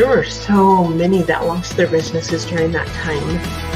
there were so many that lost their businesses during that time.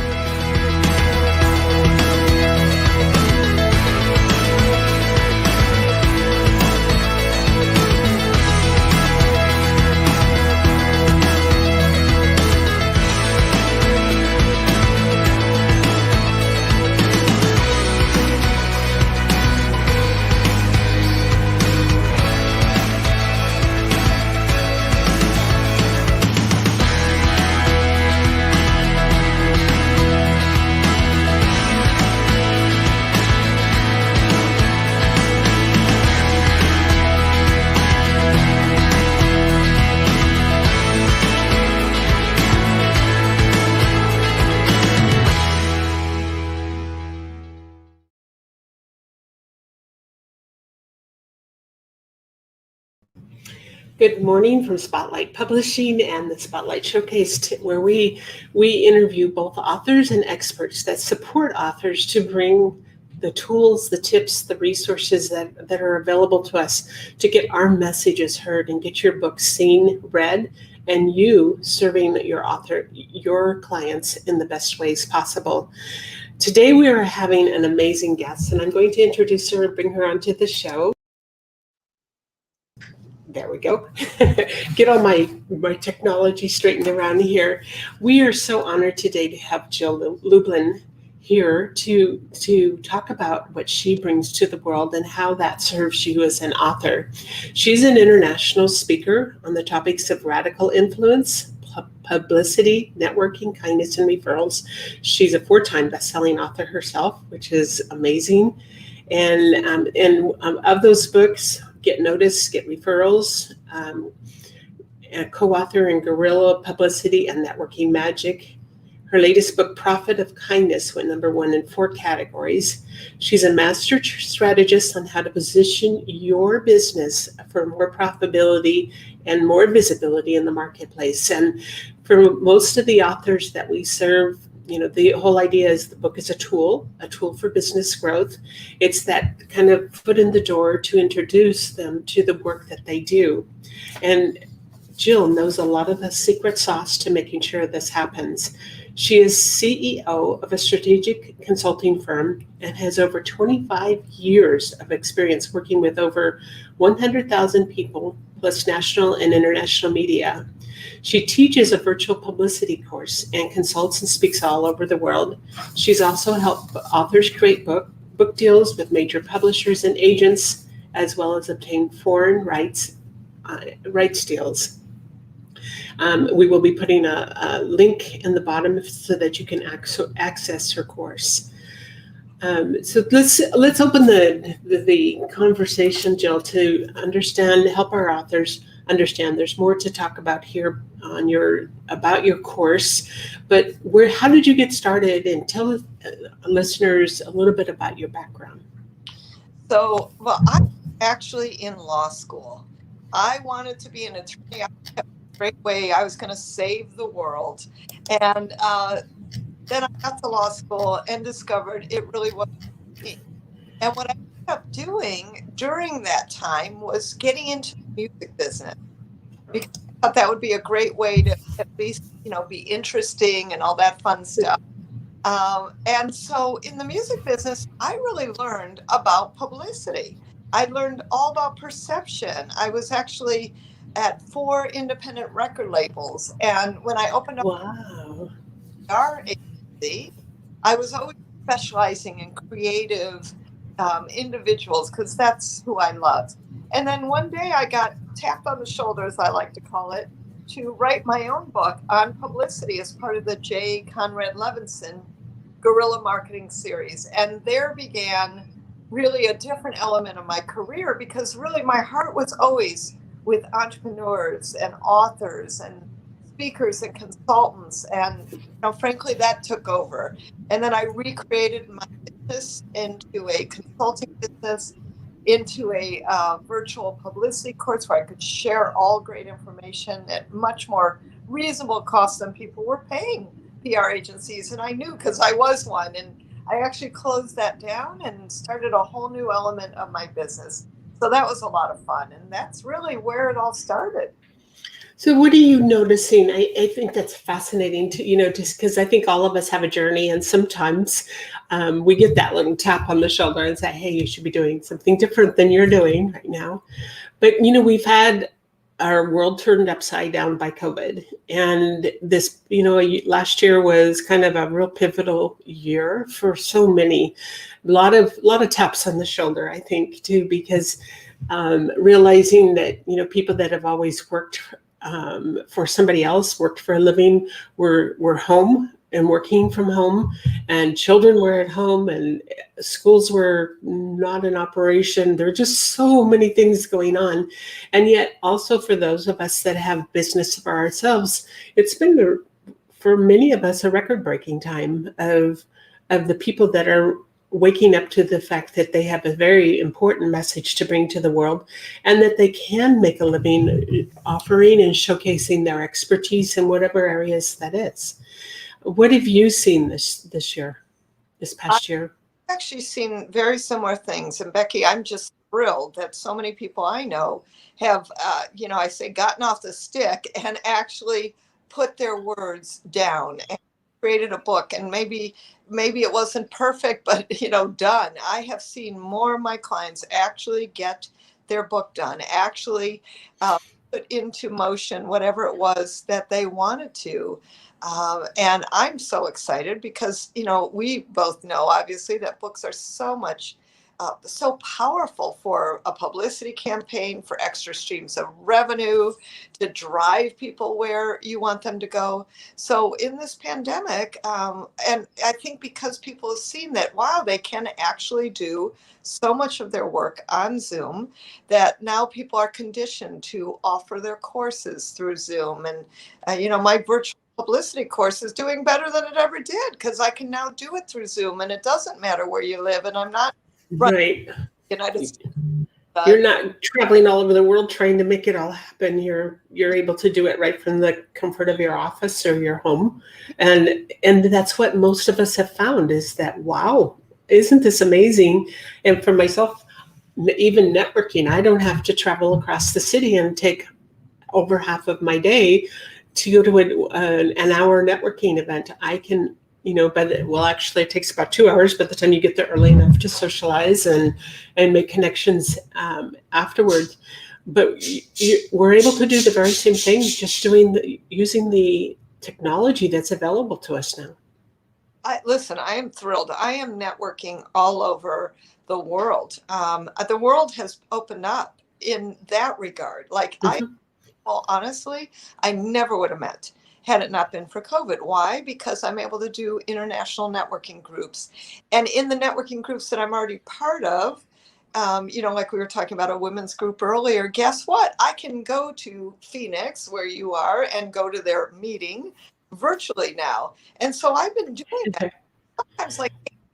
Good morning from Spotlight Publishing and the Spotlight Showcase, where we interview both authors and experts that support authors to bring the tools, the tips, the resources that are available to us to get our messages heard and get your book seen, read, and you serving your clients in the best ways possible. Today we are having an amazing guest, and I'm going to introduce her and bring her onto the show. There we go. Get all my technology straightened around here. We are so honored today to have Jull Lublin here to talk about what she brings to the world and how that serves you as an author. She's an international speaker on the topics of radical influence, publicity, networking, kindness, and referrals. She's a 4-time best-selling author herself, which is amazing. And of those books, Get Noticed, Get Referrals, a co-author in Guerrilla Publicity and Networking Magic. Her latest book, Profit of Kindness, went #1 in 4 categories. She's a master strategist on how to position your business for more profitability and more visibility in the marketplace. And for most of the authors that we serve, the whole idea is the book is a tool for business growth. It's that kind of foot in the door to introduce them to the work that they do. And Jill knows a lot of the secret sauce to making sure this happens. She is CEO of a strategic consulting firm and has over 25 years of experience working with over 100,000 people, plus national and international media. She teaches a virtual publicity course and consults and speaks all over the world. She's also helped authors create book deals with major publishers and agents, as well as obtain foreign rights deals. We will be putting a link in the bottom so that you can access her course. So let's open the conversation, Jill, to help our authors understand there's more to talk about here about your course, but how did you get started, and tell listeners a little bit about your background. So, I'm actually in law school. I wanted to be an attorney. Great way I was going to save the world, and then I got to law school and discovered it really wasn't me. And what I ended up doing during that time was getting into the music business, because I thought that would be a great way to at least be interesting and all that fun stuff. And so in the music business, I really learned about publicity. I learned all about perception. I was actually at 4 independent record labels. And when I opened up our agency, I was always specializing in creative individuals, because that's who I loved. And then one day I got tapped on the shoulder, as I like to call it, to write my own book on publicity as part of the J. Conrad Levinson Guerrilla Marketing Series. And there began really a different element of my career, because really my heart was always with entrepreneurs and authors and speakers and consultants. And frankly, that took over. And then I recreated my business into a consulting business, into a virtual publicity course where I could share all great information at much more reasonable cost than people were paying PR agencies. And I knew, because I was one, and I actually closed that down and started a whole new element of my business. So that was a lot of fun. And that's really where it all started. So what are you noticing? I think that's fascinating to, just because I think all of us have a journey, and sometimes we get that little tap on the shoulder and say, hey, you should be doing something different than you're doing right now. But, we've had our world turned upside down by COVID. And this, last year was kind of a real pivotal year for so many. A lot of taps on the shoulder, I think, too, because realizing that, people that have always worked for somebody else, worked for a living, were home and working from home, and children were at home, and schools were not in operation. There are just so many things going on. And yet also for those of us that have business for ourselves, it's been, for many of us, a record-breaking time of the people that are waking up to the fact that they have a very important message to bring to the world, and that they can make a living offering and showcasing their expertise in whatever areas that is. What have you seen this year, this past year? I've actually seen very similar things. And Becky, I'm just thrilled that so many people I know have, I say, gotten off the stick and actually put their words down and created a book. And maybe it wasn't perfect, but done. I have seen more of my clients actually get their book done, actually put into motion whatever it was that they wanted to. And I'm so excited because, we both know, obviously, that books are so powerful for a publicity campaign, for extra streams of revenue, to drive people where you want them to go. So in this pandemic, and I think because people have seen that, wow, they can actually do so much of their work on Zoom, that now people are conditioned to offer their courses through Zoom. And, my virtual publicity course is doing better than it ever did because I can now do it through Zoom, and it doesn't matter where you live, and I'm not Right. United States. You're not traveling all over the world trying to make it all happen. You're able to do it right from the comfort of your office or your home. And that's what most of us have found, is that, wow, isn't this amazing? And for myself, even networking, I don't have to travel across the city and take over half of my day to go to an hour networking event. I can, actually it takes about 2 hours by the time you get there early enough to socialize and make connections afterwards. But we're able to do the very same thing, just using the technology that's available to us now. Listen, I am thrilled. I am networking all over the world. The world has opened up in that regard. Like well, honestly, I never would have met had it not been for COVID. Why? Because I'm able to do international networking groups. And in the networking groups that I'm already part of, like we were talking about a women's group earlier, guess what? I can go to Phoenix, where you are, and go to their meeting virtually now. And so I've been doing that sometimes like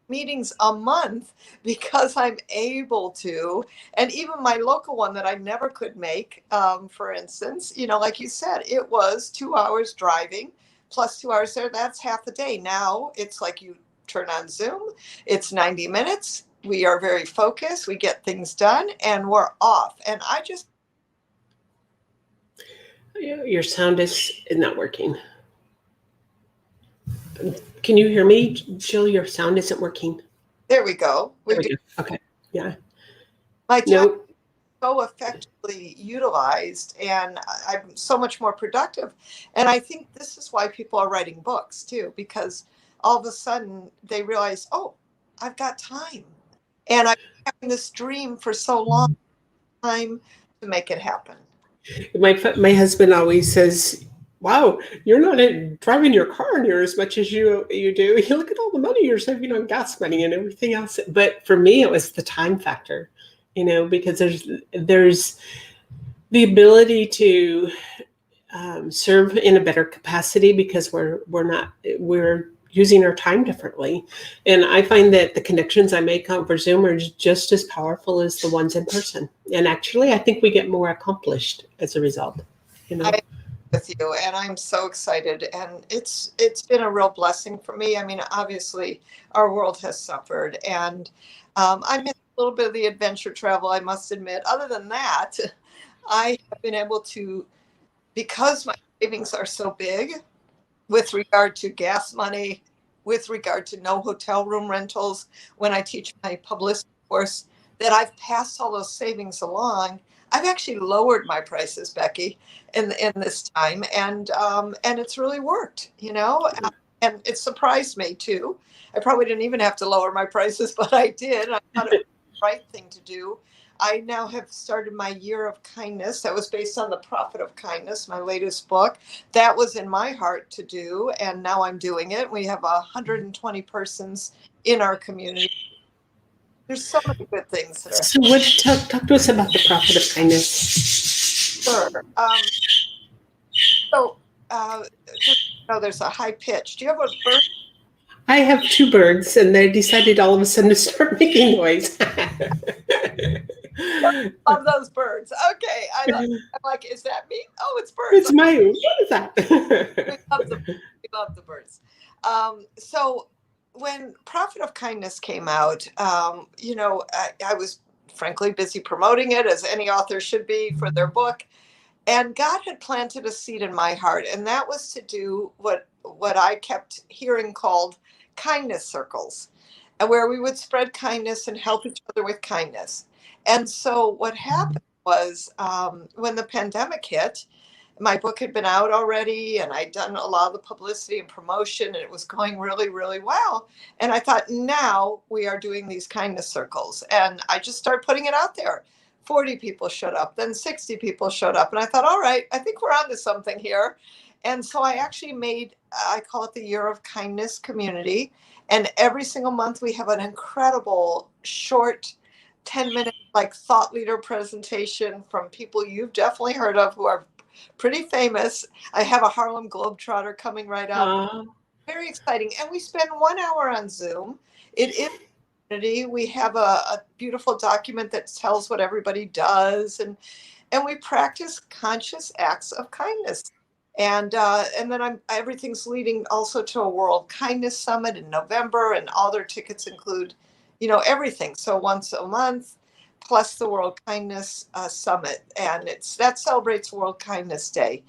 meetings a month because I'm able to. And even my local one that I never could make, for instance, like you said, it was 2 hours driving plus 2 hours there. That's half the day. Now it's like you turn on Zoom, it's 90 minutes. We are very focused. We get things done and we're off. And I just. Your sound is not working. Can you hear me, Jill? Your sound isn't working. There we go. There we go. Okay. Yeah. My time so effectively utilized, and I'm so much more productive. And I think this is why people are writing books too, because all of a sudden they realize, oh, I've got time. And I've been having this dream for so long, time to make it happen. My husband always says, wow, you're not driving your car near as much as you do. You look at all the money you're saving on gas money and everything else. But for me, it was the time factor, because there's the ability to serve in a better capacity because we're using our time differently. And I find that the connections I make over Zoom are just as powerful as the ones in person. And actually, I think we get more accomplished as a result. I agree with you, and I'm so excited. And it's been a real blessing for me. I mean, obviously, our world has suffered, and I miss a little bit of the adventure travel, I must admit. Other than that, I have been able to because my savings are so big with regard to gas money, with regard to no hotel room rentals, when I teach my publicity course, that I've passed all those savings along. I've actually lowered my prices, Becky, in this time, and it's really worked, and it surprised me too. I probably didn't even have to lower my prices, but I did. I thought it was the right thing to do. I now have started my Year of Kindness. That was based on The Profit of Kindness, my latest book. That was in my heart to do, and now I'm doing it. We have 120 persons in our community. There's so many good things that are. So, talk to us about the profit of kindness. Sure. So, just there's a high pitch. Do you have a bird? I have two birds, and they decided all of a sudden to start making noise. Love those birds. Okay, I'm like, is that me? Oh, it's birds. It's my. What is that? We love the birds. So when Profit of Kindness came out, I was frankly busy promoting it, as any author should be, for their book. And God had planted a seed in my heart, and that was to do what I kept hearing called kindness circles, and where we would spread kindness and help each other with kindness. And so what happened was, when the pandemic hit, my book had been out already, and I'd done a lot of the publicity and promotion, and it was going really, really well. And I thought, now we are doing these kindness circles. And I just started putting it out there. 40 people showed up, then 60 people showed up. And I thought, all right, I think we're onto something here. And so I actually I call it the Year of Kindness community. And every single month we have an incredible short 10-minute thought leader presentation from people you've definitely heard of who are pretty famous. I have a Harlem Globetrotter coming right up. Very exciting. And we spend 1 hour on Zoom. It is community. We have a beautiful document that tells what everybody does, and we practice conscious acts of kindness. And then everything's leading also to a World Kindness Summit in November, and all their tickets include, everything. So once a month, plus the World Kindness Summit, and that celebrates World Kindness Day.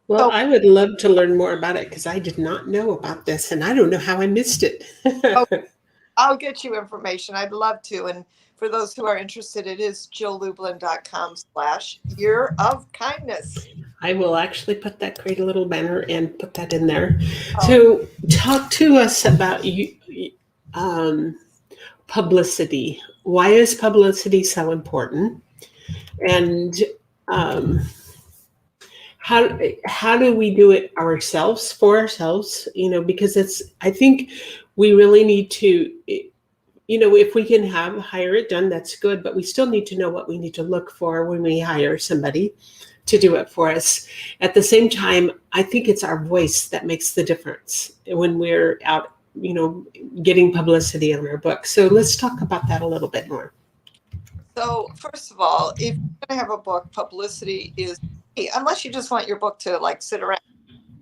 Well, I would love to learn more about it, because I did not know about this, and I don't know how I missed it. I'll get you information. I'd love to. And for those who are interested, it is JullLublin.com/Year of Kindness. I will actually put that, create a little banner and put that in there. So talk to us about publicity. Why is publicity so important? And how do we do it ourselves, for ourselves? Because I think we really need to, if we can hire it done, that's good, but we still need to know what we need to look for when we hire somebody to do it for us. At the same time, I think it's our voice that makes the difference when we're out, getting publicity on our book. So let's talk about that a little bit more. So first of all, if you're going to have a book, publicity is key, unless you just want your book to sit around.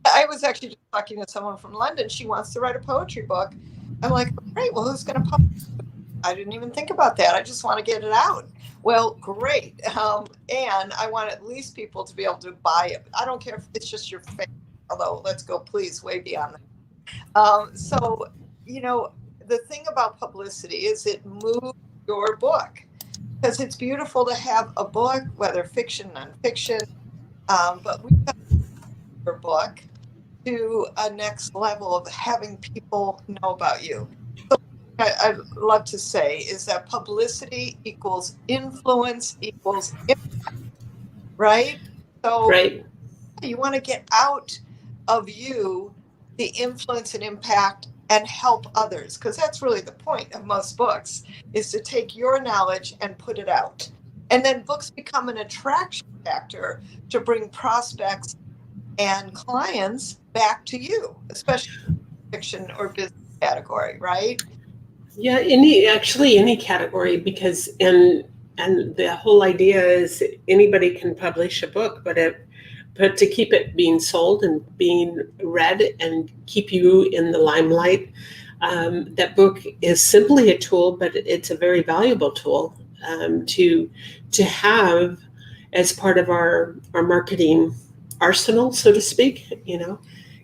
I was actually just talking to someone from London. She wants to write a poetry book. I'm like, great, well, who's going to publish it? I didn't even think about that. I just want to get it out. Well, great. And I want at least people to be able to buy it. I don't care if it's just your favorite, although let's go, please, way beyond that. So, the thing about publicity is it moves your book, because it's beautiful to have a book, whether fiction, nonfiction, but we have your book to a next level of having people know about you. So I'd love to say is that publicity equals influence equals impact, right? So right. You want to get out of you the influence and impact and help others, because that's really the point of most books, is to take your knowledge and put it out. And then books become an attraction factor to bring prospects and clients back to you, especially fiction or business category, right? Yeah, any category, because and the whole idea is anybody can publish a book, but to keep it being sold and being read and keep you in the limelight, that book is simply a tool, but it's a very valuable tool to have as part of our marketing arsenal, so to speak.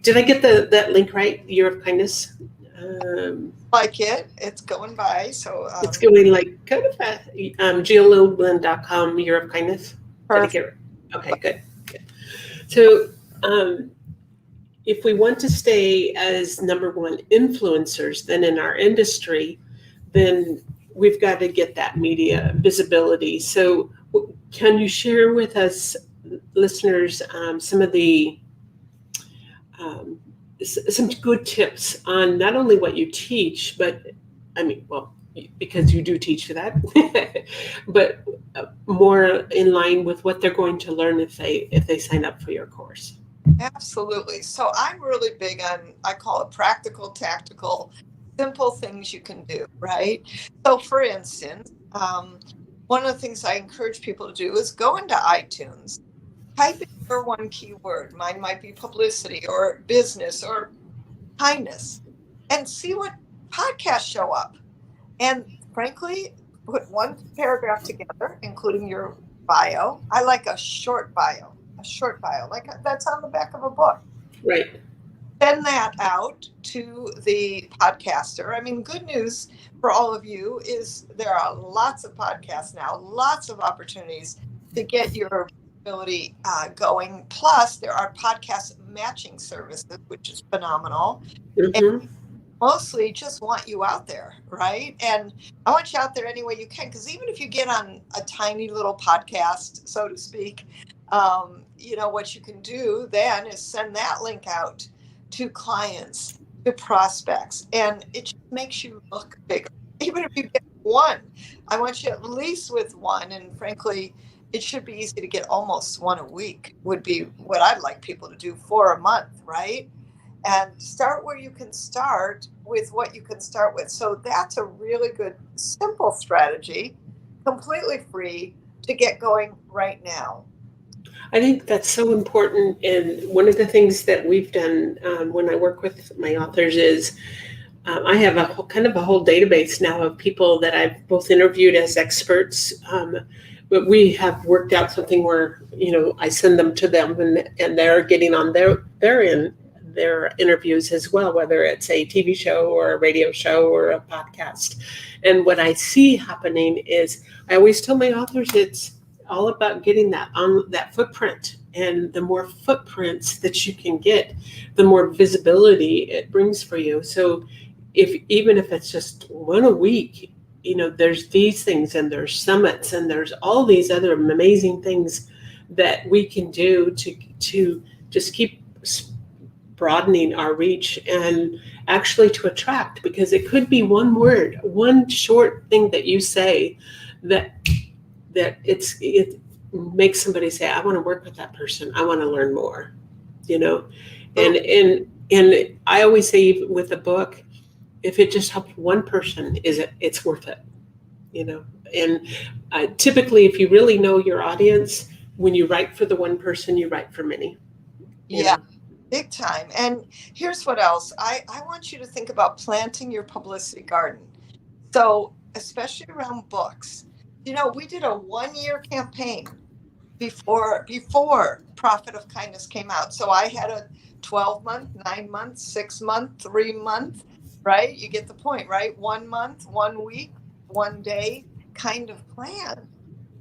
Did I get that link right? Year of Kindness. Like it's going by. So It's going like kind of fast. GeoLublin.com, Year of Kindness. Did I get it? Okay, good. So, if we want to stay as number one influencers, then in our industry, then we've got to get that media visibility. So, can you share with us, listeners, some of the some good tips on not only what you teach, but because you do teach that, but more in line with what they're going to learn if they sign up for your course. Absolutely. So I'm really big on, I call it practical, tactical, simple things you can do, right? So for instance, one of the things I encourage people to do is go into iTunes, type in your one keyword. Mine might be publicity or business or kindness, and see what podcasts show up. And frankly, put one paragraph together, including your bio. I like a short bio, like that's on the back of a book. Right. Send that out to the podcaster. I mean, good news for all of you is there are lots of podcasts now, lots of opportunities to get your visibility going. Plus, there are podcast matching services, which is phenomenal. And Mm-hmm. mostly just want you out there, right? And I want you out there any way you can, because even if you get on a tiny little podcast, so to speak, what you can do then is send that link out to clients, to prospects, and it just makes you look bigger. Even if you get one, I want you at least with one, and frankly, it should be easy to get almost one a week would be what I'd like people to do for a month, right? And start where you can start with what you can start with. So that's a really good, simple strategy, completely free to get going right now. I think that's so important. And one of the things that we've done when I work with my authors is I have a whole database now of people that I've both interviewed as experts. But we have worked out something where, I send them to them and they're getting on their interviews as well, whether it's a TV show or a radio show or a podcast. And what I see happening is I always tell my authors it's all about getting that on that footprint. And the more footprints that you can get, the more visibility it brings for you. So even if it's just one a week, there's these things and there's summits and there's all these other amazing things that we can do to just keep broadening our reach and actually to attract, because it could be one word, one short thing that you say that it makes somebody say, I want to work with that person. I want to learn more, and I always say with a book, if it just helps one person, it's worth it, and typically if you really know your audience, when you write for the one person, you write for many. Yeah, big time. And here's what else. I want you to think about planting your publicity garden. So especially around books, we did a 1-year campaign before Profit of Kindness came out. So I had a 12-month, 9-month, 6-month, 3-month, right? You get the point, right? 1 month, 1 week, 1 day kind of plan.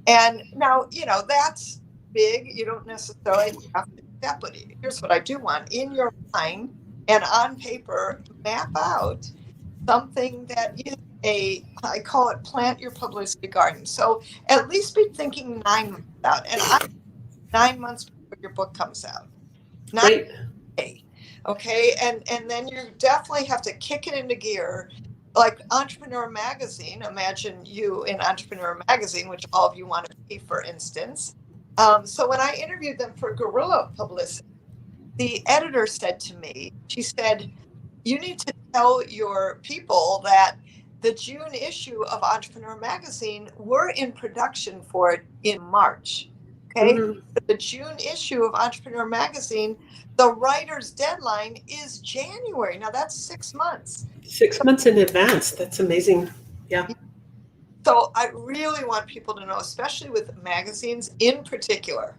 And now, that's big. You don't necessarily have to do that, but here's what I do want. In your mind and on paper, map out something that is I call it plant your publicity garden. So at least be thinking 9 months out. And 9 months before your book comes out. Right. Okay. And then you definitely have to kick it into gear. Like Entrepreneur Magazine, imagine you in Entrepreneur Magazine, which all of you want to be, for instance. So when I interviewed them for Guerrilla Publicity, the editor said to me, she said, you need to tell your people that the June issue of Entrepreneur Magazine, we're in production for it in March. Okay. Mm-hmm. The June issue of Entrepreneur Magazine, the writer's deadline is January. Now that's 6 months. 6 months in advance. That's amazing. Yeah. So I really want people to know, especially with magazines in particular,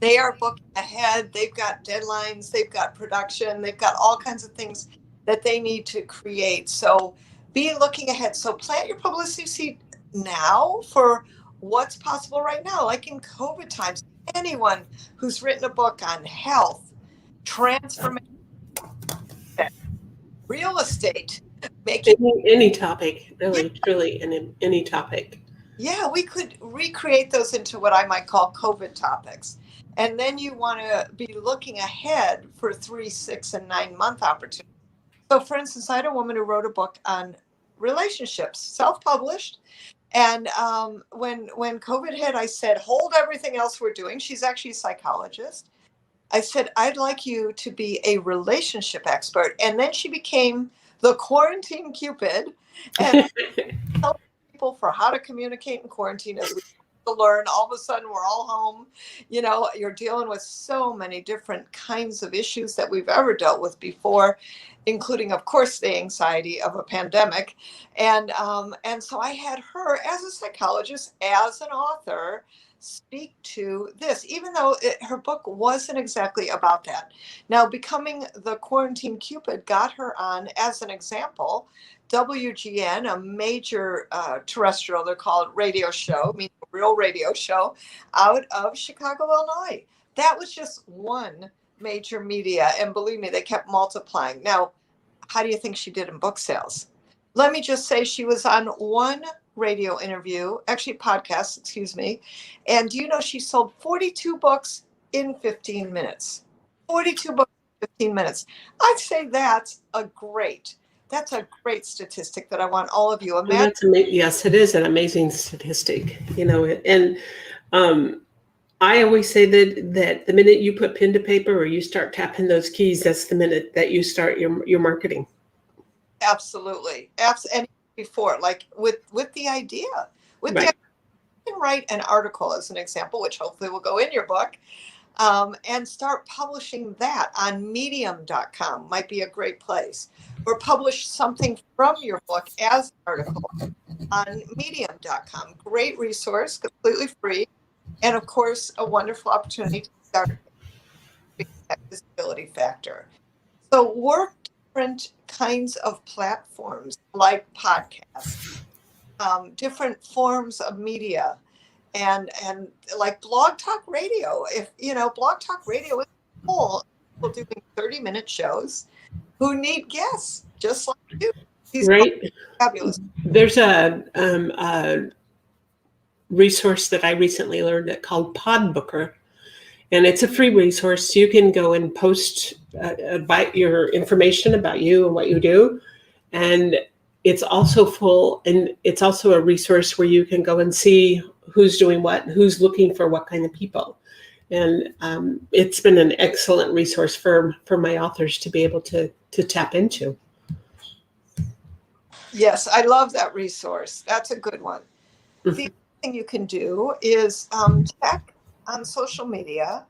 They are booking ahead. They've got deadlines. They've got production. They've got all kinds of things that they need to create. So be looking ahead. So plant your publicity seed now for what's possible right now. Like in COVID times, anyone who's written a book on health, transformation, real estate, making, Any topic, yeah, really, truly, any topic. yeah, we could recreate those into what I might call COVID topics. And then you want to be looking ahead for 3, 6, and 9 month opportunities. So, for instance, I had a woman who wrote a book on relationships, self-published. And when COVID hit, I said, hold everything else we're doing. She's actually a psychologist. I said, I'd like you to be a relationship expert. And then she became the quarantine Cupid and help people for how to communicate in quarantine as we to learn. All of a sudden, we're all home. You know, you're dealing with so many different kinds of issues that we've ever dealt with before, including, of course, the anxiety of a pandemic. And so I had her as a psychologist, as an author, speak to this, even though her book wasn't exactly about that. Now, becoming the quarantine Cupid got her on as an example. WGN, a major terrestrial, they're called radio show, meaning a real radio show, out of Chicago, Illinois. That was just one major media. And believe me, they kept multiplying. Now, how do you think she did in book sales? Let me just say she was on one radio interview, actually podcast, excuse me. And do you know she sold 42 books in 15 minutes? 42 books in 15 minutes. I'd say that's a great statistic that I want all of you. Imagine. Yes, it is an amazing statistic, and I always say that the minute you put pen to paper or you start tapping those keys, that's the minute that you start your marketing. Absolutely. And before, like with the idea, Right. you can write an article as an example, which hopefully will go in your book, and start publishing that on medium.com might be a great place, or publish something from your book as an article on medium.com. Great resource, completely free, and of course, a wonderful opportunity to start that visibility factor. So work different kinds of platforms like podcasts, different forms of media, and like Blog Talk Radio. If Blog Talk Radio is full of people doing 30-minute shows who need guests just like you. These Right. fabulous. There's a resource that I recently learned that called Podbooker, and it's a free resource. You can go and post about your information about you and what you do, and it's also full, and it's also a resource where you can go and see who's doing what, who's looking for what kind of people. And it's been an excellent resource for my authors to be able to tap into. Yes, I love that resource. That's a good one. The other thing you can do is check on social media.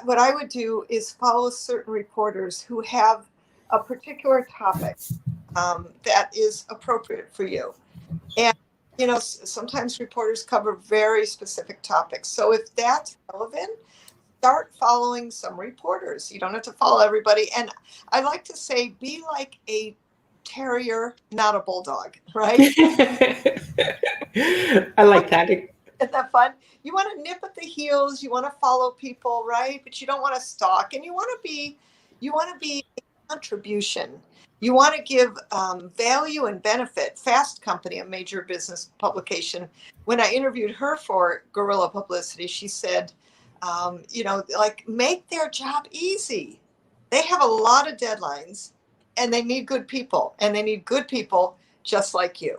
What I would do is follow certain reporters who have a particular topic that is appropriate for you. And, sometimes reporters cover very specific topics. So if that's relevant, start following some reporters. You don't have to follow everybody. And I like to say, be like a terrier, not a bulldog, right? I like that. Isn't that fun? You want to nip at the heels. You want to follow people, right? But you don't want to stalk, and you want to be a contribution. You want to give value and benefit. Fast Company, a major business publication, when I interviewed her for Guerrilla Publicity, she said, make their job easy. They have a lot of deadlines, and they need good people, just like you.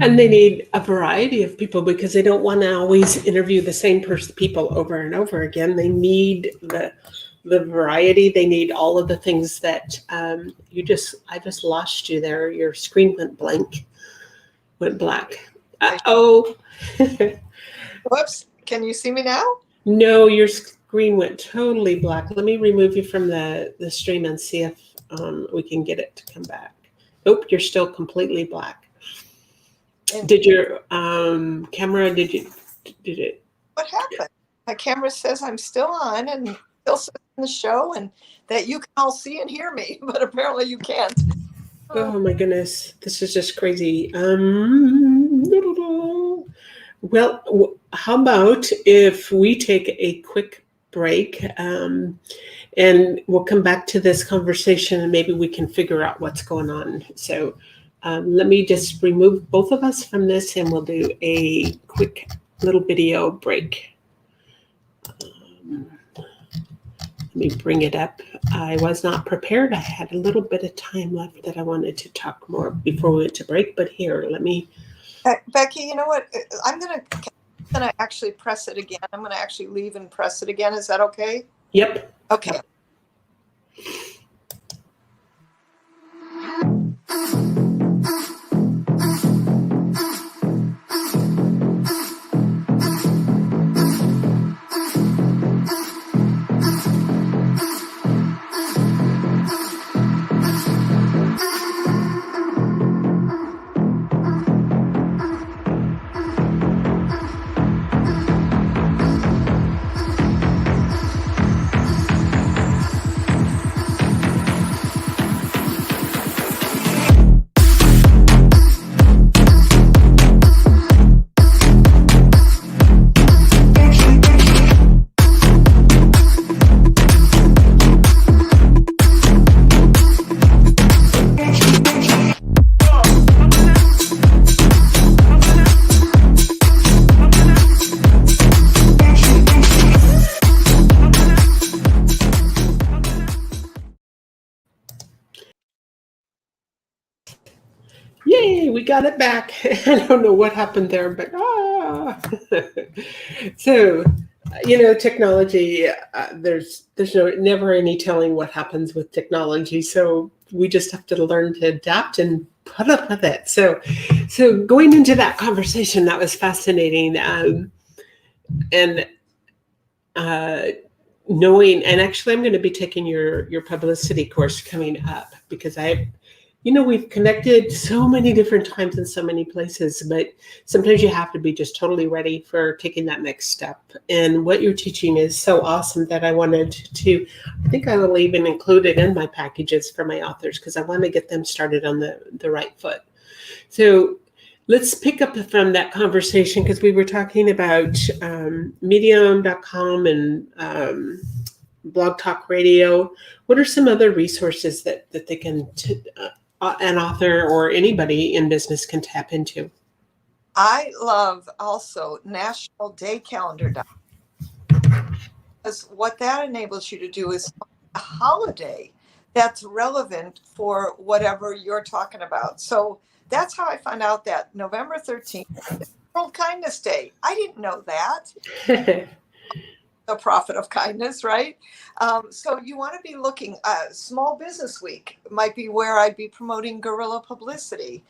And they need a variety of people because they don't want to always interview the same people over and over again. They need the variety. They need all of the things that I just lost you there. Your screen went black. Oh. Whoops. Can you see me now? No, your screen went totally black. Let me remove you from the stream and see if we can get it to come back. Nope, you're still completely black. Did your camera, did it? What happened? my camera says I'm still on and still sitting in the show, and that you can all see and hear me, but apparently you can't. Oh my goodness, this is just crazy. Well, how about if we take a quick break, and we'll come back to this conversation and maybe we can figure out what's going on. So let me just remove both of us from this and we'll do a quick little video break. Let me bring it up. I was not prepared. I had a little bit of time left that I wanted to talk more before we went to break, but here, let me. Becky, you know what? I'm gonna actually press it again. I'm gonna actually leave and press it again. Is that okay? Yep. Okay. Yay, we got it back. I don't know what happened there, but So, technology, there's never any telling what happens with technology. So we just have to learn to adapt and put up with it. So going into that conversation, that was fascinating. And knowing, and actually I'm going to be taking your publicity course coming up because we've connected so many different times in so many places, but sometimes you have to be just totally ready for taking that next step. And what you're teaching is so awesome that I think I will even include it in my packages for my authors because I want to get them started on the right foot. So let's pick up from that conversation because we were talking about medium.com and Blog Talk Radio. What are some other resources that they can an author or anybody in business can tap into? I love also National Day Calendar, because what that enables you to do is find a holiday that's relevant for whatever you're talking about. So that's how I found out that November 13th is World Kindness Day. I didn't know that. The profit of kindness, right? So you want to be looking. Small Business Week might be where I'd be promoting guerrilla publicity.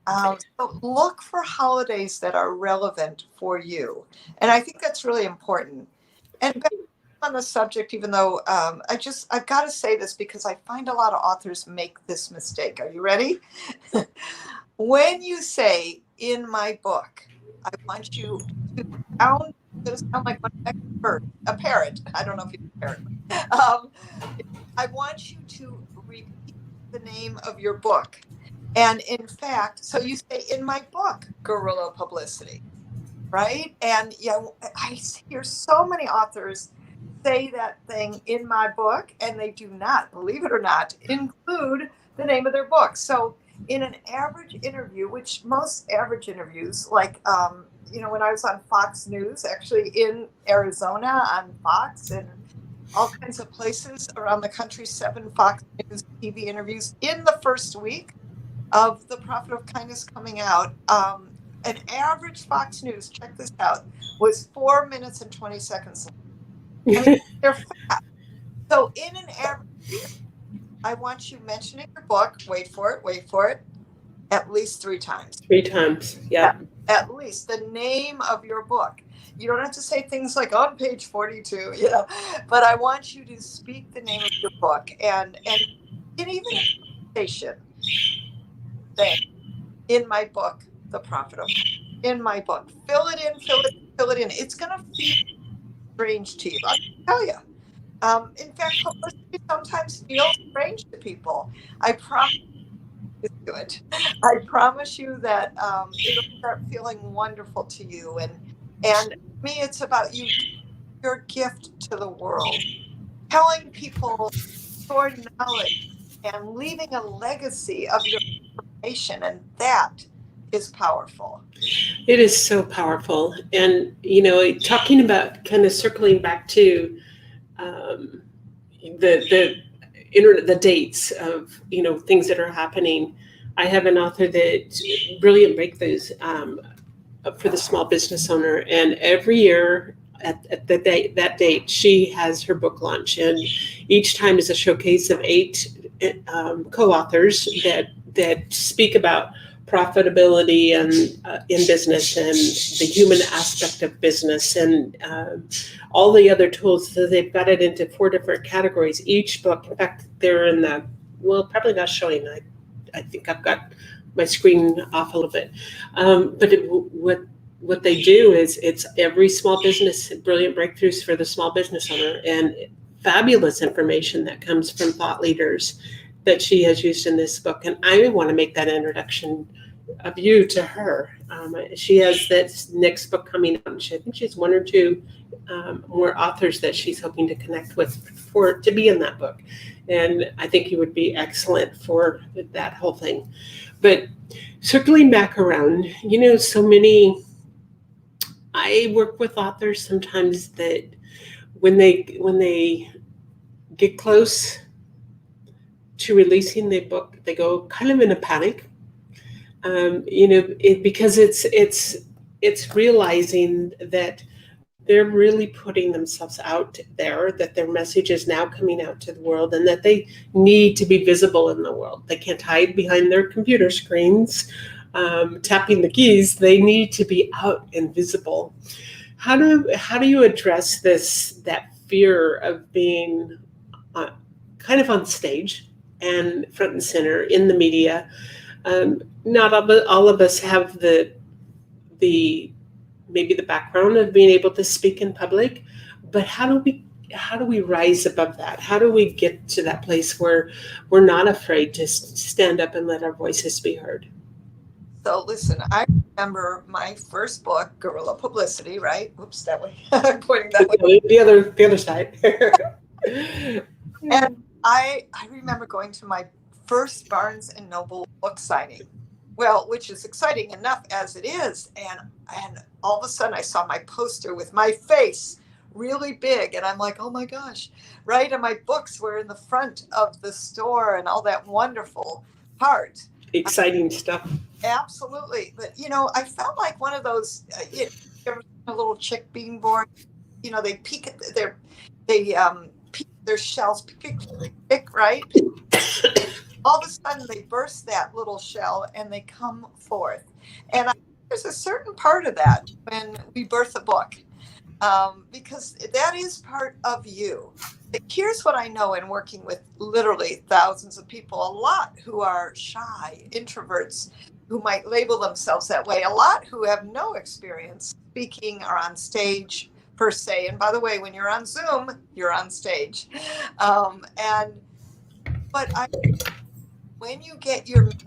So look for holidays that are relevant for you, and I think that's really important. And on the subject, even though I've got to say this because I find a lot of authors make this mistake. Are you ready? When you say in my book, I want you to sound like a parrot. I don't know if you're a parrot. I want you to repeat the name of your book. And in fact, so you say in my book, guerrilla publicity, right? And I hear so many authors say that thing in my book, and they do not, believe it or not, include the name of their book. So in an average interview, which most average interviews, like when I was on Fox News, actually in Arizona on Fox and all kinds of places around the country, 7 Fox News TV interviews in the first week of The Profit of Kindness coming out. An average Fox News, check this out, was 4 minutes and 20 seconds long. I mean, they're fast. So in an average year, I want you mentioning your book, wait for it, at least 3 times. 3 times, yeah. At least the name of your book. You don't have to say things like on page 42, but I want you to speak the name of your book and even a conversation. Say, in my book, The Profit of Kindness. In my book, fill it in. It's going to feel strange to you. I'll tell you. In fact, publicity sometimes feels strange to people. I promise you to it. I promise you that it'll start feeling wonderful to you. And me, it's about you giving your gift to the world, telling people your knowledge and leaving a legacy of your information, and that is powerful. It is so powerful. And, talking about kind of circling back to um, the internet, the dates of, things that are happening. I have an author that brilliant breakthroughs for the small business owner. And every year at that date, she has her book launch. And each time is a showcase of 8 co-authors that speak about profitability and in business and the human aspect of business and all the other tools. So they've got it into 4 different categories. Each book, in fact, they're in the, well, probably not showing. I think I've got my screen off a little bit. What they do is it's every small business, brilliant breakthroughs for the small business owner, and fabulous information that comes from thought leaders that she has used in this book. And I want to make that introduction of you to her. She has that next book coming out. I think she has 1 or 2 more authors that she's hoping to connect with to be in that book. And I think you would be excellent for that whole thing. But circling back around, so many, I work with authors sometimes that when they get close to releasing the book, they go kind of in a panic. Because it's realizing that they're really putting themselves out there, that their message is now coming out to the world, and that they need to be visible in the world. They can't hide behind their computer screens, tapping the keys. They need to be out and visible. How do you address that fear of being kind of on stage and front and center in the media? Not all of us have the maybe the background of being able to speak in public, but how do we rise above that? How do we get to that place where we're not afraid to stand up and let our voices be heard? So listen, I remember my first book, Guerrilla Publicity, right? Oops, that way. I'm pointing that way. The other side. And I remember going to my first Barnes and Noble book signing. Well, which is exciting enough as it is. And all of a sudden I saw my poster with my face really big. And I'm like, oh my gosh, right? And my books were in the front of the store and all that wonderful part. Exciting stuff. Absolutely. But, I felt like one of those, you ever seen a little chick being born? They peek at they peek their shells, pick, right? All of a sudden they burst that little shell and they come forth. And there's a certain part of that when we birth a book, because that is part of you. But here's what I know in working with literally thousands of people, a lot who are shy, introverts, who might label themselves that way, a lot who have no experience speaking or on stage per se. And by the way, when you're on Zoom, you're on stage. When you get your message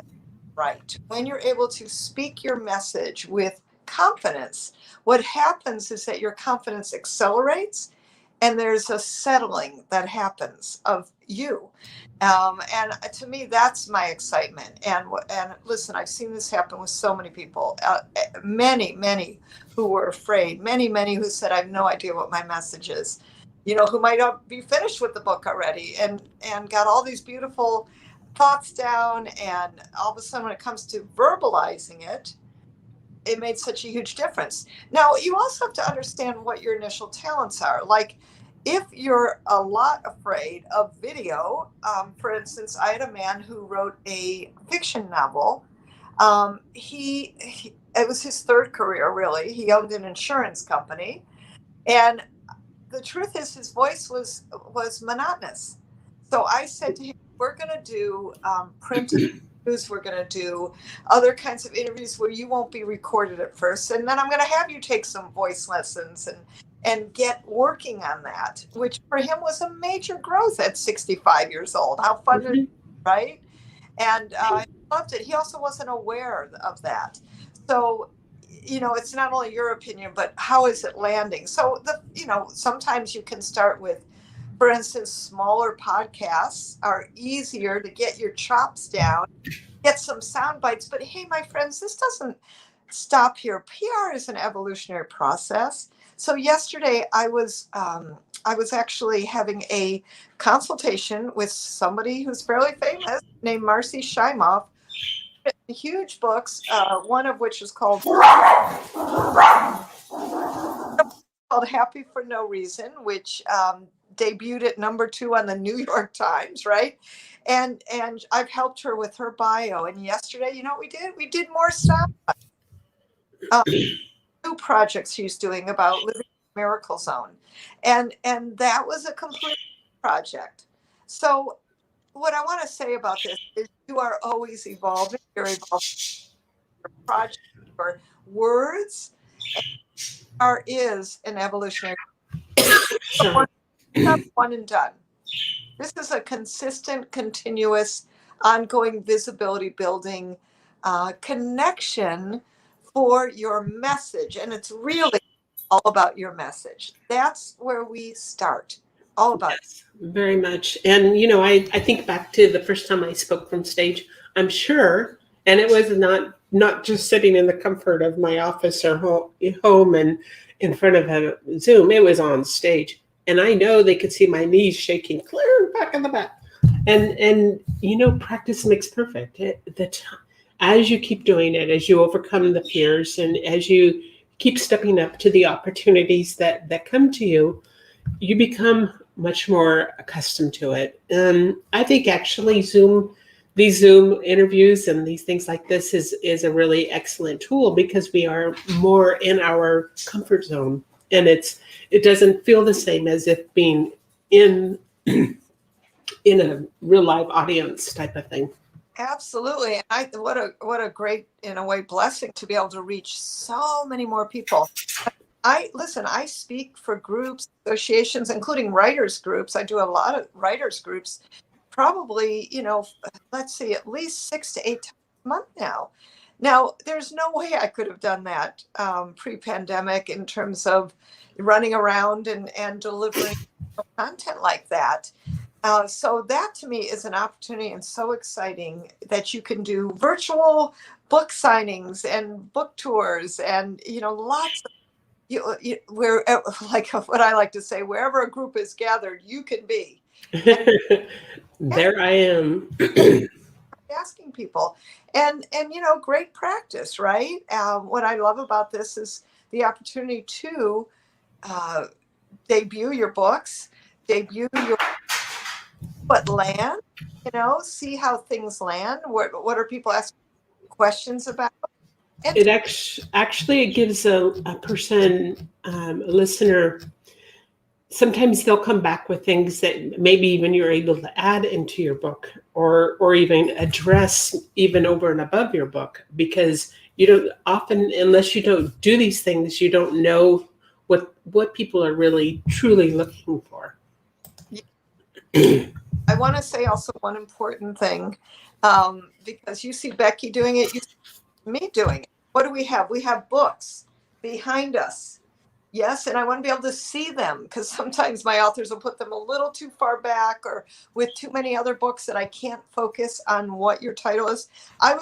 right, when you're able to speak your message with confidence, what happens is that your confidence accelerates and there's a settling that happens of you. And to me, that's my excitement. And listen, I've seen this happen with so many people, many who were afraid, many who said, I have no idea what my message is, who might not be finished with the book already and got all these beautiful thoughts down. And all of a sudden, when it comes to verbalizing it, it made such a huge difference. Now, you also have to understand what your initial talents are. Like, if you're a lot afraid of video, for instance, I had a man who wrote a fiction novel. It was his 3rd career, really. He owned an insurance company. And the truth is his voice was monotonous. So I said to him, we're going to do print interviews. We're going to do other kinds of interviews where you won't be recorded at first. And then I'm going to have you take some voice lessons and get working on that, which for him was a major growth at 65 years old. How fun is it, right? And he loved it. He also wasn't aware of that. So, it's not only your opinion, but how is it landing? So sometimes you can start with, for instance, smaller podcasts are easier to get your chops down, get some sound bites. But hey, my friends, this doesn't stop here. PR is an evolutionary process. So yesterday I was actually having a consultation with somebody who's fairly famous named Marcy Shimoff, written huge books, one of which is called Happy for No Reason, which debuted at #2 on the New York Times, right? And I've helped her with her bio. And yesterday, you know what we did? We did more stuff. New projects she's doing about living in the miracle zone. And that was a complete project. So what I want to say about this is you are always evolving. You're evolving your project, your words, and is an evolutionary. Sure. Not one and done. This is a consistent, continuous, ongoing visibility building connection for your message. And it's really all about your message. That's where we start. All about Yes, very much. And I think back to the first time I spoke from stage. I'm sure, and it was not just sitting in the comfort of my office or home and in front of a Zoom. It was on stage, and I know they could see my knees shaking clear back in the back. And practice makes perfect. As you keep doing it, as you overcome the fears, and as you keep stepping up to the opportunities that come to you, you become much more accustomed to it. I think actually these Zoom interviews and these things like this is a really excellent tool because we are more in our comfort zone, and it doesn't feel the same as if being in in a real live audience type of thing. absolutely. And what a great, in a way, blessing to be able to reach so many more people. I speak for groups, associations, including writers groups. I do a lot of writers groups, probably, let's see, at least 6 to 8 times a month now. Now, there's no way I could have done that pre-pandemic in terms of running around and delivering content like that. So that to me is an opportunity and so exciting that you can do virtual book signings and book tours and, lots of where, like what I like to say, wherever a group is gathered, you can be. There I am. Asking people, and great practice, right? What I love about this is the opportunity to debut your books, debut your land. See how things land. What are people asking questions about? And It actually it gives a person, a listener, sometimes they'll come back with things that maybe even you're able to add into your book or even address even over and above your book, because you don't often, unless you don't do these things, you don't know what people are really truly looking for. I want to say also one important thing, because you see Becky doing it, you see me doing it. What do we have? We have books behind us. Yes, and I want to be able to see them because sometimes my authors will put them a little too far back or with too many other books that I can't focus on what your title is. I'm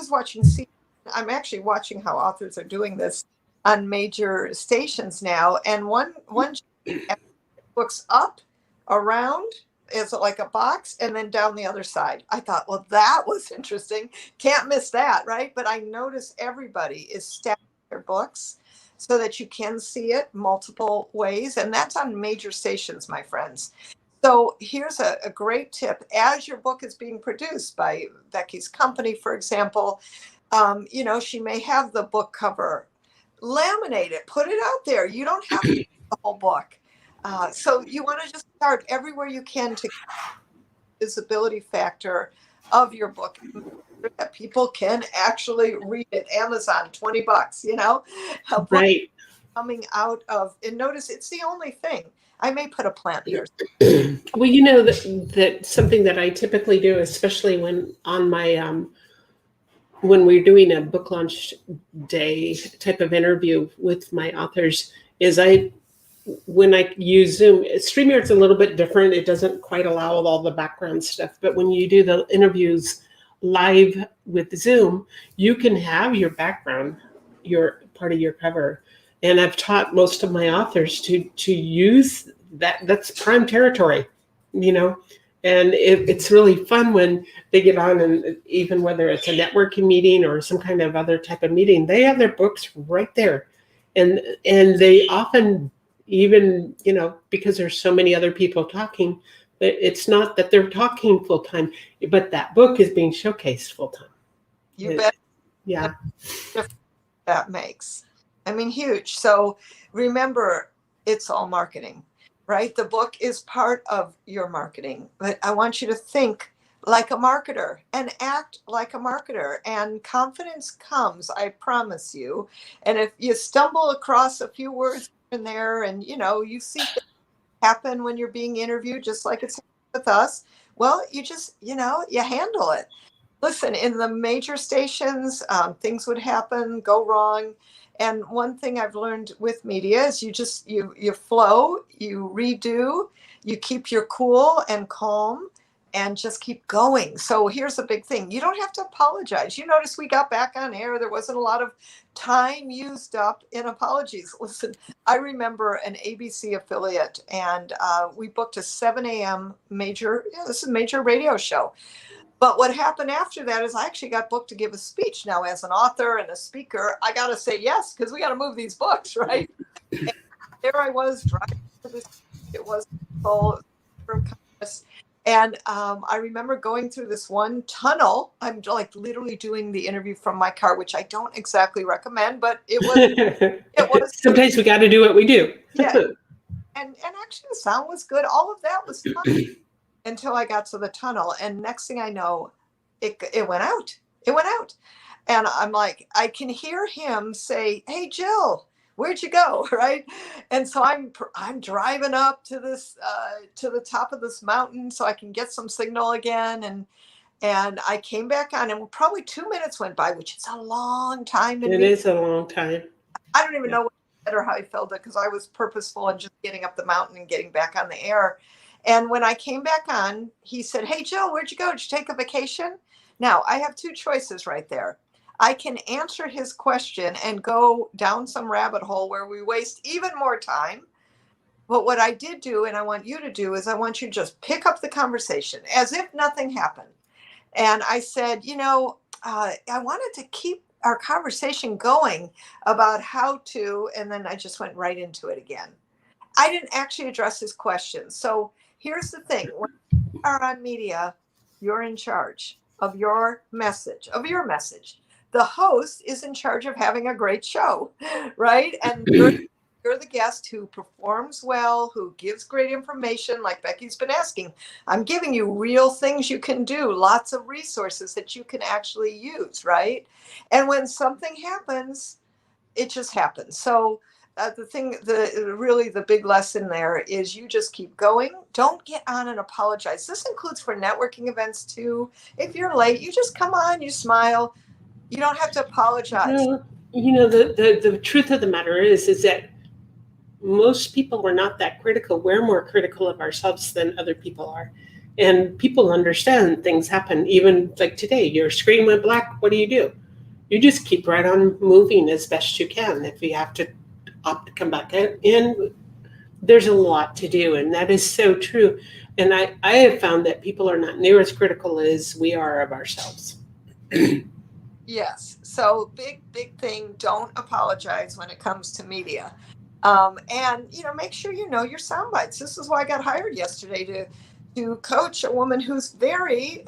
actually watching how authors are doing this on major stations now, and one books up around is like a box and then down the other side. I thought, well, that was interesting. Can't miss that, right? But I notice everybody is stacking their books so that you can see it multiple ways. And that's on major stations, my friends. So here's a great tip. As your book is being produced by Becky's company, for example, she may have the book cover. Laminate it, put it out there. You don't have to the whole book. So you want to just start everywhere you can to visibility factor of your book that people can actually read it. Amazon, $20, Right. coming out of, and notice it's the only thing. I may put a plant here. Well, that something that I typically do, especially when on my when we're doing a book launch day type of interview with my authors, is when I use Zoom, StreamYard's a little bit different. It doesn't quite allow all the background stuff, but when you do the interviews live with Zoom, you can have your background, your part of your cover. And I've taught most of my authors to use that. That's prime territory, you know. And it's really fun when they get on, and even whether it's a networking meeting or some kind of other type of meeting, they have their books right there, and they often, even, because there's so many other people talking, it's not that they're talking full time, but that book is being showcased full time. You bet. Yeah. That makes. I mean, huge. So remember, it's all marketing, right? The book is part of your marketing, but I want you to think like a marketer and act like a marketer, and confidence comes, I promise you. And if you stumble across a few words in there, and you see things happen when you're being interviewed, just like it's with us, well, you just, you handle it. Listen, in the major stations, things would happen, go wrong. And one thing I've learned with media is you flow, you redo, you keep your cool and calm, and just keep going. So here's a big thing. You don't have to apologize. You notice we got back on air. There wasn't a lot of time used up in apologies. Listen, I remember an ABC affiliate, and we booked a 7 a.m. this is a major radio show. But what happened after that is I actually got booked to give a speech. Now, as an author and a speaker, I got to say yes, because we got to move these books, right? And there I was driving to this. It was full from Congress. And I remember going through this one tunnel. I'm like literally doing the interview from my car, which I don't exactly recommend, but it was. Sometimes we got to do what we do. Yeah. And actually the sound was good. All of that was fun. Until I got to the tunnel, and next thing I know, it went out. It went out, and I'm like, I can hear him say, "Hey, Jill, where'd you go?" Right, and so I'm driving up to this to the top of this mountain so I can get some signal again, and I came back on, and probably 2 minutes went by, which is a long time. It is a long time. I don't even know what I said or how I felt it, because I was purposeful in just getting up the mountain and getting back on the air. And when I came back on, he said, "Hey, Jill, where'd you go? Did you take a vacation?" Now, I have two choices right there. I can answer his question and go down some rabbit hole where we waste even more time. But what I did do, and I want you to do, is I want you to just pick up the conversation as if nothing happened. And I said, I wanted to keep our conversation going about how to, and then I just went right into it again. I didn't actually address his question. So here's the thing. When you are on media, you're in charge of your message, The host is in charge of having a great show, right? And you're the guest who performs well, who gives great information, like Becky's been asking. I'm giving you real things you can do, lots of resources that you can actually use, right? And when something happens, it just happens. So the big lesson there is you just keep going. Don't get on and apologize. This includes for networking events too. If you're late, you just come on, you smile. You don't have to apologize. Well, the truth of the matter is that most people were not that critical. We're more critical of ourselves than other people are. And people understand things happen. Even like today, your screen went black. What do? You just keep right on moving as best you can. If you have to opt to come back in, there's a lot to do, and that is so true. And I have found that people are not near as critical as we are of ourselves. Yes. So big thing. Don't apologize when it comes to media. And make sure you know your sound bites. This is why I got hired yesterday to coach a woman who's very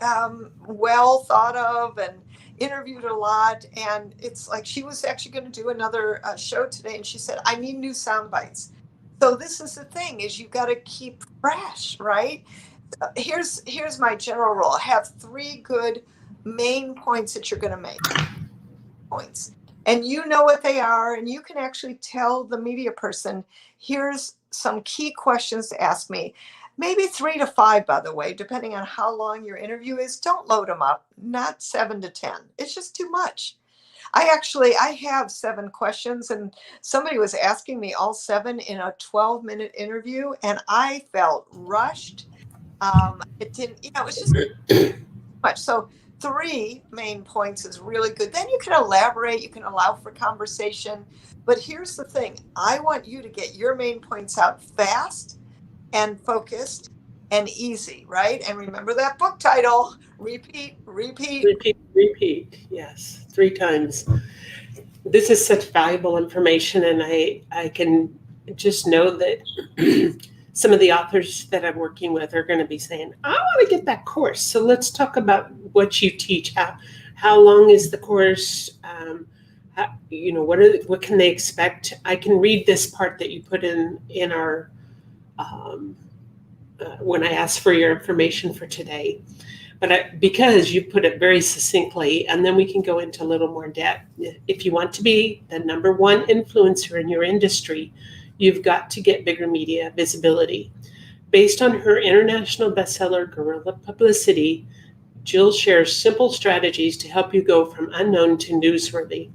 well thought of and interviewed a lot. And it's like she was actually going to do another show today, and she said, "I need new sound bites." So this is the thing: is you got to keep fresh, right? Here's my general rule: have 3 good main points that you're going to make. Points. and you know what they are, and you can actually tell the media person, here's some key questions to ask me. Maybe 3 to 5, by the way, depending on how long your interview is. Don't load them up, not 7 to 10. It's just too much. I have 7 questions, and somebody was asking me all 7 in a 12-minute interview, and I felt rushed. It didn't, it was just much. So 3 main points is really good. Then you can elaborate, you can allow for conversation. But here's the thing, I want you to get your main points out fast and focused and easy, right? And remember that book title, repeat, repeat. Repeat, repeat. Yes, 3 times. This is such valuable information, and I can just know that some of the authors that I'm working with are going to be saying, I want to get that course. So let's talk about what you teach. How long is the course? What can they expect? I can read this part that you put in our when I asked for your information for today. But because you put it very succinctly, and then we can go into a little more depth. If you want to be the #1 influencer in your industry, you've got to get bigger media visibility. Based on her international bestseller, Guerrilla Publicity, Jull shares simple strategies to help you go from unknown to newsworthy.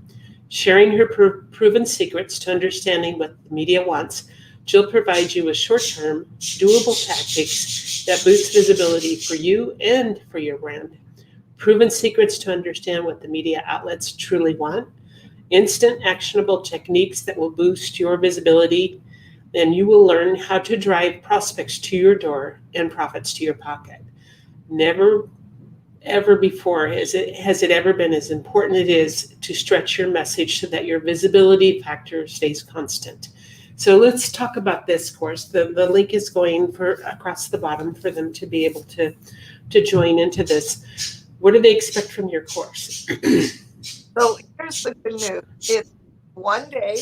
Sharing her proven secrets to understanding what the media wants, Jull provides you with short-term, doable tactics that boost visibility for you and for your brand. Proven secrets to understand what the media outlets truly want. Instant actionable techniques that will boost your visibility. And you will learn how to drive prospects to your door and profits to your pocket. Never, ever before has it ever been as important it is to stretch your message so that your visibility factor stays constant. So let's talk about this course. The link is going for across the bottom for them to be able to join into this. What do they expect from your course? So here's the good news. It's 1 day.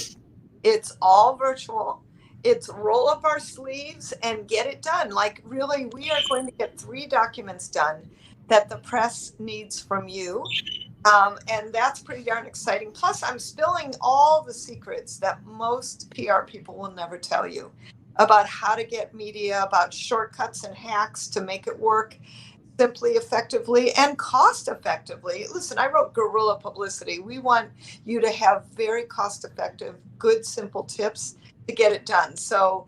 It's all virtual. It's roll up our sleeves and get it done. Like, really, we are going to get 3 documents done that the press needs from you. And that's pretty darn exciting. Plus, I'm spilling all the secrets that most PR people will never tell you about how to get media, about shortcuts and hacks to make it work simply, effectively, and cost effectively. Listen, I wrote Guerrilla Publicity. We want you to have very cost effective, good, simple tips to get it done. So,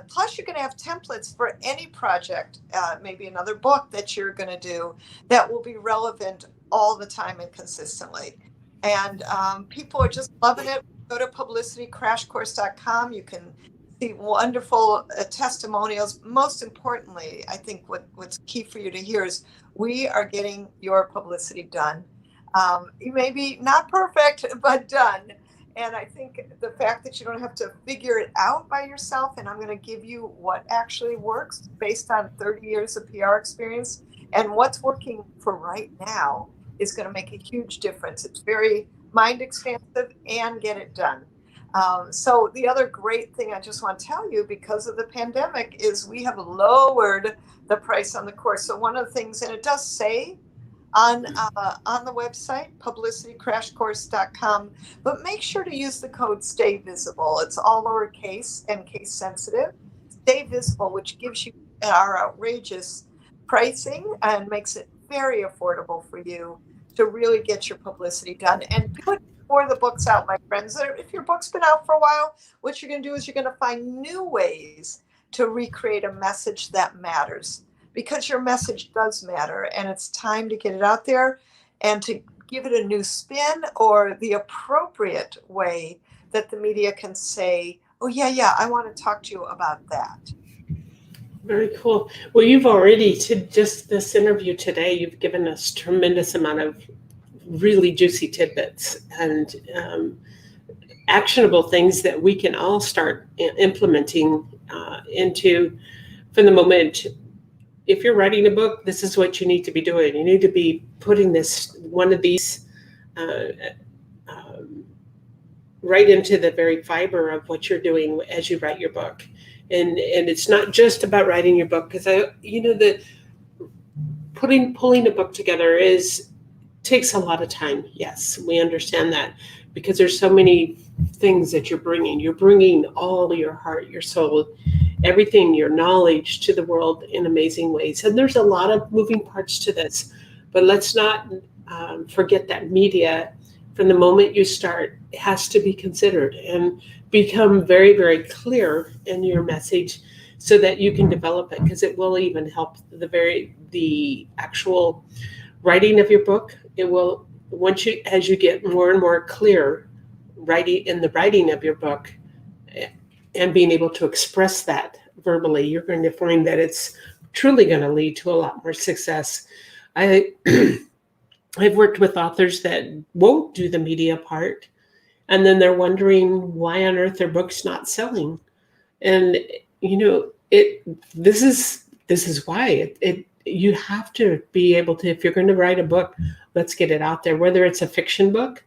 plus, you're going to have templates for any project, maybe another book that you're going to do that will be relevant all the time and consistently. And people are just loving it. Go to publicitycrashcourse.com. You can see wonderful testimonials. Most importantly, I think what's key for you to hear is we are getting your publicity done. You may be not perfect, but done. And I think the fact that you don't have to figure it out by yourself, and I'm going to give you what actually works based on 30 years of PR experience, and what's working for right now is going to make a huge difference. It's very mind expansive and get it done. So the other great thing I just want to tell you, because of the pandemic, is we have lowered the price on the course. So one of the things, and it does say on the website, publicitycrashcourse.com, but make sure to use the code Stay Visible. It's all lowercase and case sensitive. Stay Visible, which gives you our outrageous pricing and makes it very affordable for you to really get your publicity done. And do it before the book's out, my friends. If your book's been out for a while, what you're going to do is you're going to find new ways to recreate a message that matters, because your message does matter, and it's time to get it out there and to give it a new spin, or the appropriate way that the media can say, oh, yeah, I want to talk to you about that. Very cool. Well, you've already, to just this interview today, you've given us tremendous amount of really juicy tidbits and actionable things that we can all start implementing into from the moment. If you're writing a book, this is what you need to be doing. You need to be putting one of these right into the very fiber of what you're doing as you write your book. And it's not just about writing your book, because pulling a book together is Takes a lot of time. Yes, we understand that, because there's so many things that you're bringing. You're bringing all your heart, your soul, everything, your knowledge to the world in amazing ways. And there's a lot of moving parts to this, but let's not forget that media, from the moment you start, has to be considered and become very, very clear in your message, so that you can develop it, because it will even help the actual writing of your book. It will, once you, as you get more and more clear writing in the writing of your book, and being able to express that verbally, you're going to find that it's truly going to lead to a lot more success. I I've worked with authors that won't do the media part, and then they're wondering why on earth their book's not selling. And it this is why it you have to be able to, if you're going to write a book, let's get it out there, whether it's a fiction book.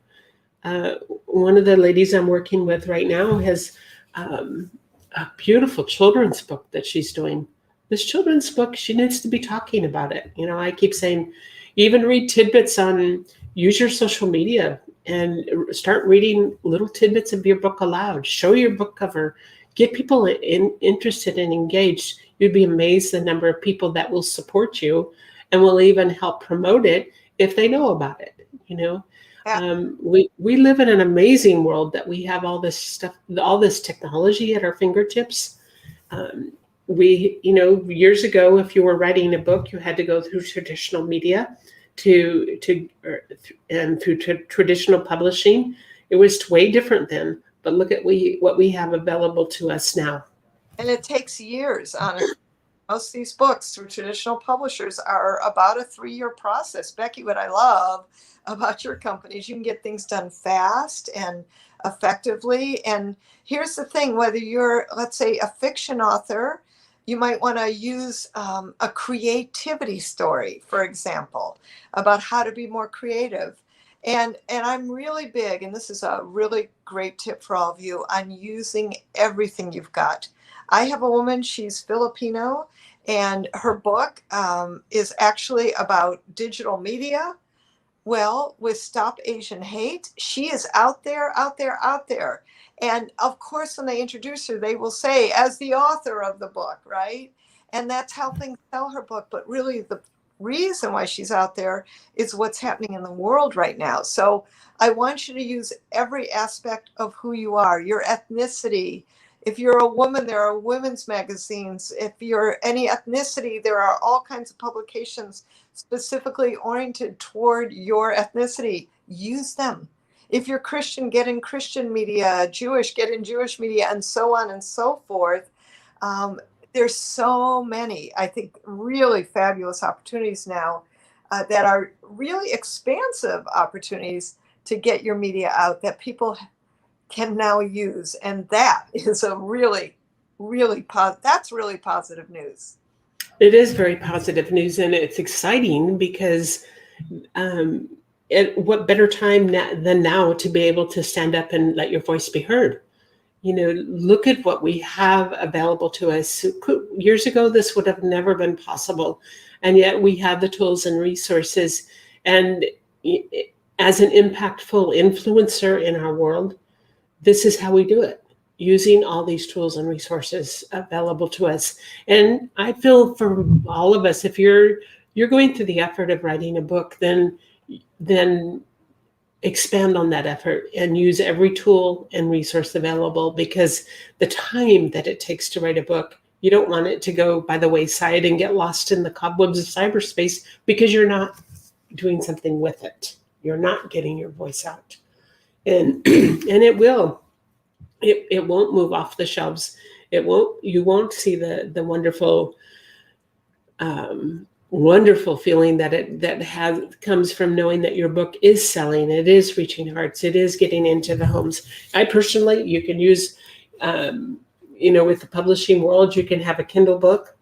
One of the ladies I'm working with right now has a beautiful children's book that she's doing. This children's book, she needs to be talking about it. I keep saying, even read tidbits on, use your social media and start reading little tidbits of your book aloud. Show your book cover. Get people interested and engaged. You'd be amazed the number of people that will support you and will even help promote it if they know about it. Yeah. We live in an amazing world that we have all this stuff, all this technology at our fingertips. Years ago, if you were writing a book, you had to go through traditional media and through traditional publishing. It was way different then. But look at what we have available to us now. And it takes years, honestly. Most of these books through traditional publishers are about a 3-year process. Becky, what I love about your company is you can get things done fast and effectively. And here's the thing, whether you're, let's say, a fiction author, you might want to use a creativity story, for example, about how to be more creative. And I'm really big, and this is a really great tip for all of you, on using everything you've got. I have a woman, she's Filipino, and her book is actually about digital media. Well, with Stop Asian Hate, she is out there, out there, out there. And of course, when they introduce her, they will say, as the author of the book, right? And that's helping sell her book. But really, the reason why she's out there is what's happening in the world right now. So I want you to use every aspect of who you are, your ethnicity. If you're a woman, there are women's magazines. If you're any ethnicity, there are all kinds of publications specifically oriented toward your ethnicity. Use them. If you're Christian, get in Christian media. Jewish, get in Jewish media, and so on and so forth. There's so many, I think, really fabulous opportunities now that are really expansive opportunities to get your media out that people can now use. And that is a really, that's really positive news. It is very positive news, and it's exciting because what better time than now to be able to stand up and let your voice be heard? Look at what we have available to us. Years ago, this would have never been possible. And yet we have the tools and resources. And as an impactful influencer in our world, this is how we do it, using all these tools and resources available to us. And I feel for all of us, if you're going through the effort of writing a book, then expand on that effort and use every tool and resource available, because the time that it takes to write a book, you don't want it to go by the wayside and get lost in the cobwebs of cyberspace because you're not doing something with it. You're not getting your voice out. And it won't move off the shelves. You won't see the wonderful wonderful feeling that comes from knowing that your book is selling, it is reaching hearts, it is getting into the homes. I personally, you can use, with the publishing world, you can have a Kindle book.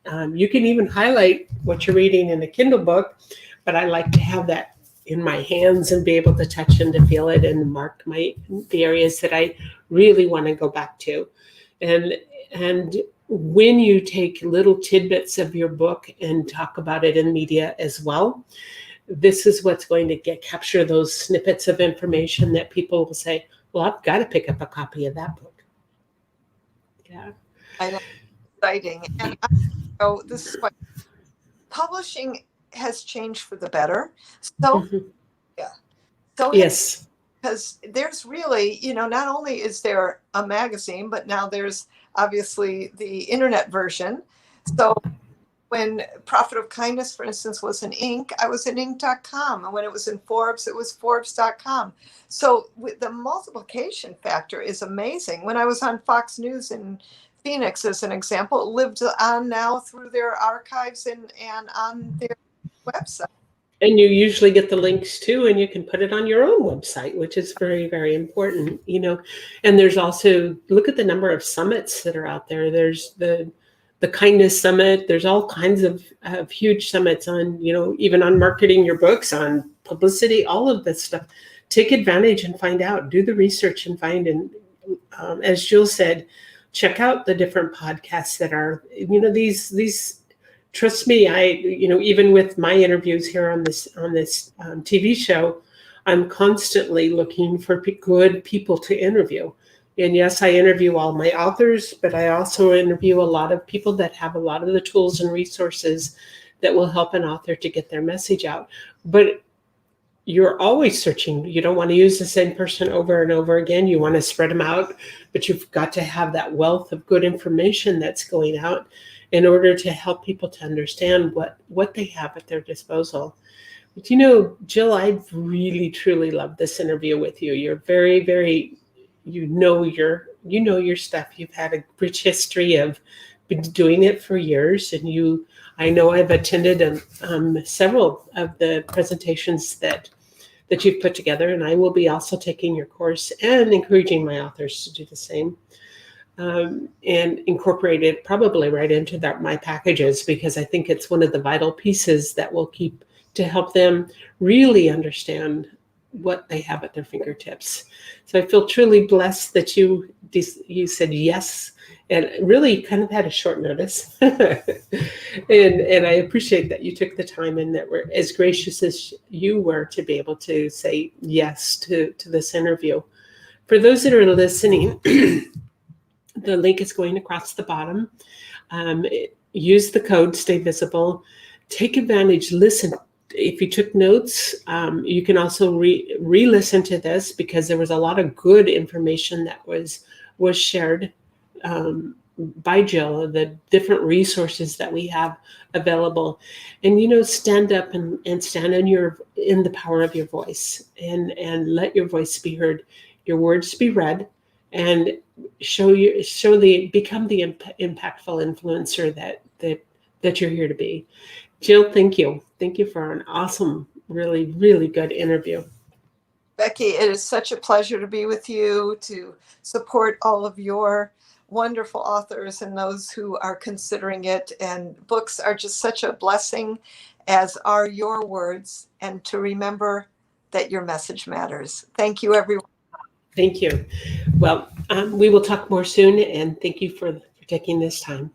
You can even highlight what you're reading in a Kindle book, but I like to have that in my hands and be able to touch and to feel it and mark the areas that I really want to go back to. And when you take little tidbits of your book and talk about it in media as well, this is what's going to capture those snippets of information that people will say, well, I've got to pick up a copy of that book. Yeah. I know, exciting. And I know this is what publishing has changed for the better. So, Mhm. yeah. So, Yes. because there's really, not only is there a magazine, but now there's obviously the internet version. So when Profit of Kindness, for instance, was in Inc., I was in Inc.com. And when it was in Forbes, it was Forbes.com. So with the multiplication factor is amazing. When I was on Fox News in Phoenix, as an example, it lived on now through their archives and on their website. And you usually get the links too, and you can put it on your own website, which is very, very important, And there's also, look at the number of summits that are out there. There's the Kindness Summit. There's all kinds of huge summits on, even on marketing your books, on publicity, all of this stuff. Take advantage and find out. Do the research and find. And as Jull said, check out the different podcasts that are, these. Trust me, even with my interviews here on this TV show, I'm constantly looking for good people to interview. And yes, I interview all my authors, but I also interview a lot of people that have a lot of the tools and resources that will help an author to get their message out. But you're always searching. You don't want to use the same person over and over again. You want to spread them out, but you've got to have that wealth of good information that's going out in order to help people to understand what they have at their disposal. But Jull, I've really, truly loved this interview with you. You're very, very, your stuff. You've had a rich history of been doing it for years, and I know I've attended several of the presentations that you've put together, and I will be also taking your course and encouraging my authors to do the same. And incorporate it probably right into my packages, because I think it's one of the vital pieces that will keep to help them really understand what they have at their fingertips. So I feel truly blessed that you said yes, and really kind of had a short notice. and I appreciate that you took the time and that were as gracious as you were to be able to say yes to this interview. For those that are listening, the link is going across the bottom. Use the code Stay Visible. Take advantage. Listen. If you took notes, you can also re-listen to this, because there was a lot of good information that was shared by Jull, the different resources that we have available. And stand up and stand in the power of your voice, and let your voice be heard, your words be read, and become the impactful influencer that you're here to be. Jull, thank you. Thank you for an awesome, really, really good interview. Becky, it is such a pleasure to be with you, to support all of your wonderful authors and those who are considering it. And books are just such a blessing, as are your words, and to remember that your message matters. Thank you, everyone. Thank you. Well, we will talk more soon, and thank you for taking this time.